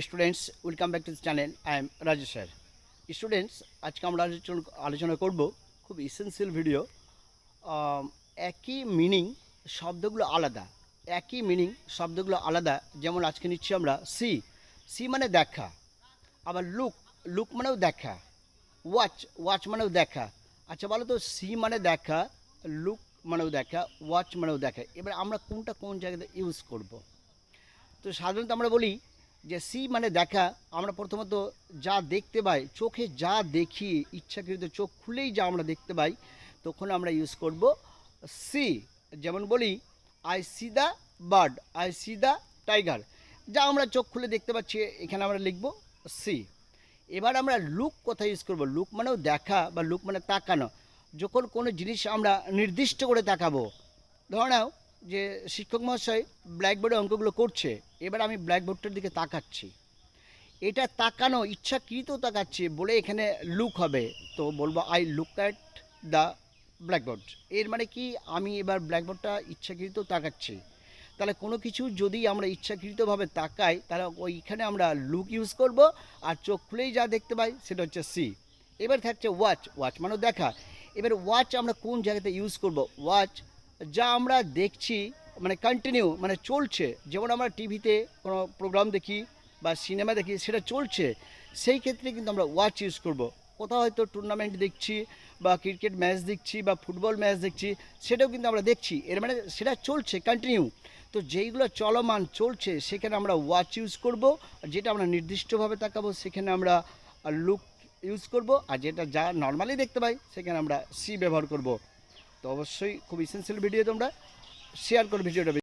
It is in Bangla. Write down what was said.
Students welcome back to the channel I am Raju sir. Students আজকে আমরা আলোচনা করব খুব ইসেন্সিয়াল ভিডিও। একই মিনিং শব্দগুলো আলাদা, একই মিনিং শব্দগুলো আলাদা। যেমন আজকে নিচ্ছি আমরা সি, সি মানে দেখা। আবার লুক, লুক মানেও দেখা। ওয়াচ, ওয়াচ মানেও দেখা। আচ্ছা বলো তো, সি মানে দেখা, লুক মানেও দেখা, ওয়াচ মানেও দেখা। এবার আমরা কোনটা কোন জায়গাতে ইউজ করব? তো সাধারণত আমরা বলি যে সি মানে দেখা। আমরা প্রথমত যা দেখতে পাই, চোখে যা দেখি, ইচ্ছাকৃত চোখ খুলেই যা আমরা দেখতে পাই, তখন আমরা ইউজ করব সি। যেমন বলি I C the bird, I C the tiger. যা আমরা চোখ খুলে দেখতে পাচ্ছি, এখানে আমরা লিখব সি। এবার আমরা লুক কথা ইউজ করব। লুক মানেও দেখা বা লুক মানে তাকানো। যখন কোনো জিনিস আমরা নির্দিষ্ট করে তাকাবো, ধরে নাও যে শিক্ষক মহাশয় ব্ল্যাকবোর্ডে অঙ্কগুলো করছে, এবার আমি ব্ল্যাকবোর্ডটার দিকে তাকাচ্ছি, এটা তাকানো ইচ্ছাকৃত তাকাচ্ছি বলে এখানে লুক হবে। তো বলবো I look at the blackboard. এর মানে কি, আমি এবার ব্ল্যাকবোর্ডটা ইচ্ছাকৃত তাকাচ্ছি। তাহলে কোনো কিছু যদি আমরা ইচ্ছাকৃতভাবে তাকাই, তাহলে ওইখানে আমরা লুক ইউজ করব। আর চোখ খুলেই যা দেখতে পাই সেটা হচ্ছে সি। এবার থাকছে ওয়াচ, ওয়াচ মানে দেখা। এবার ওয়াচ আমরা কোন জায়গাতে ইউজ করব? ওয়াচ যা আমরা দেখছি মানে কন্টিনিউ মানে চলছে। যেমন আমরা টিভিতে কোনো প্রোগ্রাম দেখি বা সিনেমা দেখি, সেটা চলছে, সেই ক্ষেত্রে কিন্তু আমরা ওয়াচ ইউজ করব। কোথাও হয়তো টুর্নামেন্ট দেখছি বা ক্রিকেট ম্যাচ দেখছি বা ফুটবল ম্যাচ দেখছি, সেটাও কিন্তু আমরা দেখছি, এর মানে সেটা চলছে কন্টিনিউ। তো যেইগুলো চলমান চলছে সেখানে আমরা ওয়াচ ইউজ করব। আর যেটা আমরা নির্দিষ্টভাবে তাকাবো সেখানে আমরা লুক ইউজ করব। আর যেটা যা নর্মালি দেখতে পাই সেখানে আমরা সি ব্যবহার করব। তো অবশ্যই খুব ইসেন্সিয়াল ভিডিও, তোমরা শেয়ার করো ভিডিওটা।